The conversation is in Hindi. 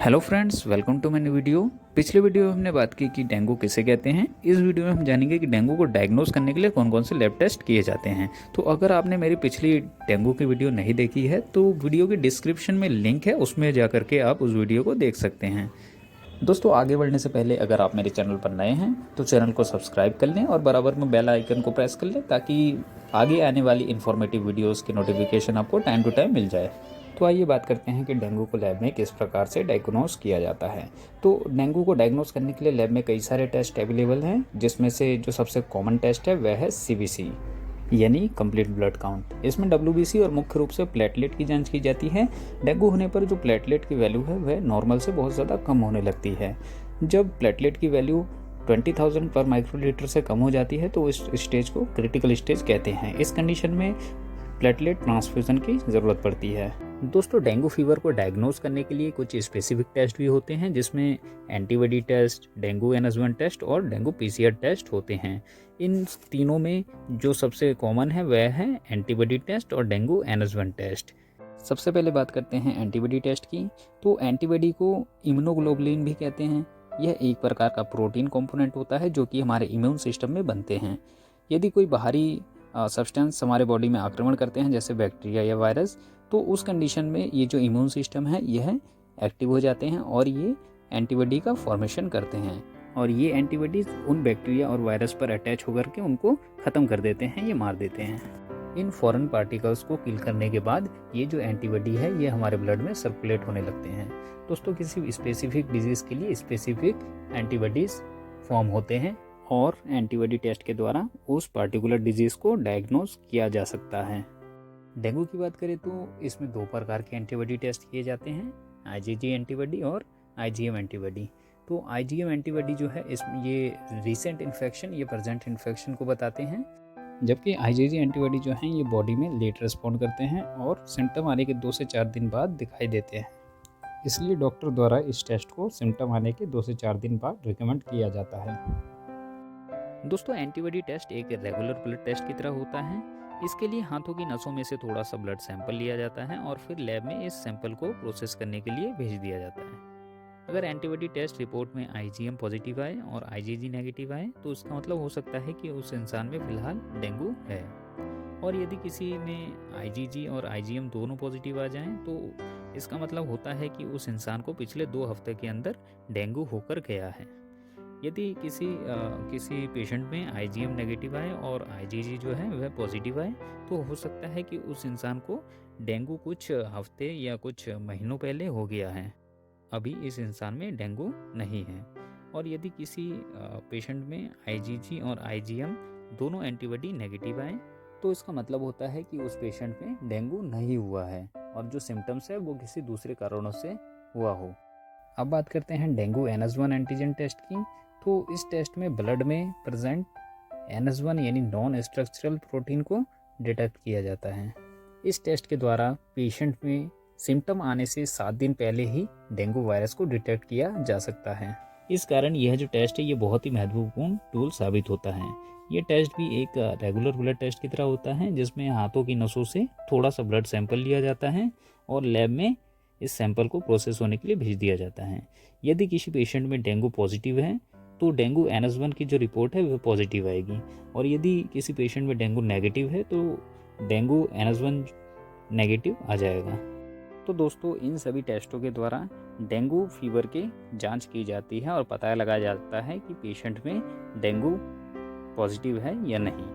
Hello friends, welcome to my new video. पिछले वीडियो में हमने बात की कि डेंगू किसे कहते हैं। इस वीडियो में हम जानेंगे कि डेंगू को डायग्नोस करने के लिए कौन कौन से लैब टेस्ट किए जाते हैं। तो अगर आपने मेरी पिछली डेंगू की वीडियो नहीं देखी है तो वीडियो के डिस्क्रिप्शन में लिंक है, उसमें जा करके आप उस वीडियो को देख सकते हैं। दोस्तों, आगे बढ़ने से पहले अगर आप मेरे चैनल पर नए हैं तो चैनल को सब्सक्राइब कर लें और बराबर में बेल आइकन को प्रेस कर लें ताकि आगे आने वाली इन्फॉर्मेटिव वीडियोस की नोटिफिकेशन आपको टाइम टू टाइम मिल जाए। तो आइए बात करते हैं कि डेंगू को लैब में किस प्रकार से डायग्नोस किया जाता है। तो डेंगू को डायग्नोस करने के लिए लैब में कई सारे टेस्ट अवेलेबल हैं, जिसमें से जो सबसे कॉमन टेस्ट है वह है CBC यानी कंप्लीट ब्लड काउंट। इसमें WBC और मुख्य रूप से प्लेटलेट की जांच की जाती है। डेंगू होने पर जो प्लेटलेट की वैल्यू है वह नॉर्मल से बहुत ज़्यादा कम होने लगती है। जब प्लेटलेट की वैल्यू 20,000 पर माइक्रोलीटर से कम हो जाती है तो इस स्टेज को क्रिटिकल स्टेज कहते हैं। इस कंडीशन में प्लेटलेट ट्रांसफ्यूजन की ज़रूरत पड़ती है। दोस्तों, डेंगू फीवर को डायग्नोस करने के लिए कुछ स्पेसिफिक टेस्ट भी होते हैं, जिसमें antibody test, dengue NH1 test और डेंगू PCR टेस्ट होते हैं। इन तीनों में जो सबसे कॉमन है वह है एंटीबॉडी टेस्ट और डेंगू NH1 टेस्ट। सबसे पहले बात करते हैं एंटीबॉडी टेस्ट की। तो एंटीबॉडी को इम्यूनोग्लोबुलिन भी कहते हैं। यह एक प्रकार का प्रोटीन कंपोनेंट होता है जो कि हमारे इम्यून सिस्टम में बनते हैं। यदि कोई बाहरी सब्सटेंस हमारे बॉडी में आक्रमण करते हैं, जैसे बैक्टीरिया या वायरस, तो उस कंडीशन में ये जो इम्यून सिस्टम है यह एक्टिव हो जाते हैं और ये एंटीबॉडी का फॉर्मेशन करते हैं। और ये एंटीबॉडीज उन बैक्टीरिया और वायरस पर अटैच होकर के उनको ख़त्म कर देते हैं, ये मार देते हैं। इन फॉरेन पार्टिकल्स को किल करने के बाद ये जो एंटीबॉडी है ये हमारे ब्लड में सर्कुलेट होने लगते हैं। दोस्तों, किसी स्पेसिफिक डिजीज़ के लिए स्पेसिफिक एंटीबॉडीज़ फॉर्म होते हैं और एंटीबॉडी टेस्ट के द्वारा उस पार्टिकुलर डिजीज़ को डायग्नोस किया जा सकता है। डेंगू की बात करें तो इसमें दो प्रकार के एंटीबॉडी टेस्ट किए जाते हैं, IgG एंटीबॉडी और IgM एंटीबॉडी। तो IgM एंटीबॉडी जो है इसमें ये रीसेंट इन्फेक्शन या प्रेजेंट इन्फेक्शन को बताते हैं, जबकि IgG एंटीबॉडी जो हैं ये बॉडी में लेट रिस्पॉन्ड करते हैं और सिम्टम आने के 2 से 4 दिन बाद दिखाई देते हैं। इसलिए डॉक्टर द्वारा इस टेस्ट को सिम्टम आने के 2 से 4 दिन बाद रिकमेंड किया जाता है। दोस्तों, एंटीबॉडी टेस्ट एक रेगुलर ब्लड टेस्ट की तरह होता है। इसके लिए हाथों की नसों में से थोड़ा सा ब्लड सैंपल लिया जाता है और फिर लैब में इस सैंपल को प्रोसेस करने के लिए भेज दिया जाता है। अगर एंटीबॉडी टेस्ट रिपोर्ट में IgM पॉजिटिव आए और IgG नेगेटिव आए तो इसका मतलब हो सकता है कि उस इंसान में फिलहाल डेंगू है। और यदि किसी में IgG और IgM दोनों पॉजिटिव आ जाएं तो इसका मतलब होता है कि उस इंसान को पिछले 2 हफ्ते के अंदर डेंगू होकर गया है। यदि किसी पेशेंट में IgM नेगेटिव आए और IgG जो है वह पॉजिटिव आए तो हो सकता है कि उस इंसान को डेंगू कुछ हफ्ते या कुछ महीनों पहले हो गया है। अभी इस इंसान में डेंगू नहीं है। और यदि किसी पेशेंट में IgG और IgM दोनों एंटीबॉडी नेगेटिव आए तो इसका मतलब होता है कि उस पेशेंट में डेंगू नहीं हुआ है और जो सिम्टम्स है वो किसी दूसरे कारणों से हुआ हो। अब बात करते हैं डेंगू NH1 एंटीजन टेस्ट की। तो इस टेस्ट में ब्लड में प्रेजेंट NH1 यानी नॉन स्ट्रक्चरल प्रोटीन को डिटेक्ट किया जाता है। इस टेस्ट के द्वारा पेशेंट में सिम्टम आने से 7 दिन पहले ही डेंगू वायरस को डिटेक्ट किया जा सकता है। इस कारण यह जो टेस्ट है ये बहुत ही महत्वपूर्ण टूल साबित होता है। ये टेस्ट भी एक रेगुलर ब्लड टेस्ट की तरह होता है, जिसमें हाथों की नसों से थोड़ा सा ब्लड सैंपल लिया जाता है और लैब में इस सैंपल को प्रोसेस होने के लिए भेज दिया जाता है। यदि किसी पेशेंट में डेंगू पॉजिटिव है तो डेंगू NH1 की जो रिपोर्ट है वह पॉजिटिव आएगी, और यदि किसी पेशेंट में डेंगू नेगेटिव है तो डेंगू NH1 नेगेटिव आ जाएगा। तो दोस्तों, इन सभी टेस्टों के द्वारा डेंगू फीवर की जांच की जाती है और पता लगाया जाता है कि पेशेंट में डेंगू पॉजिटिव है या नहीं।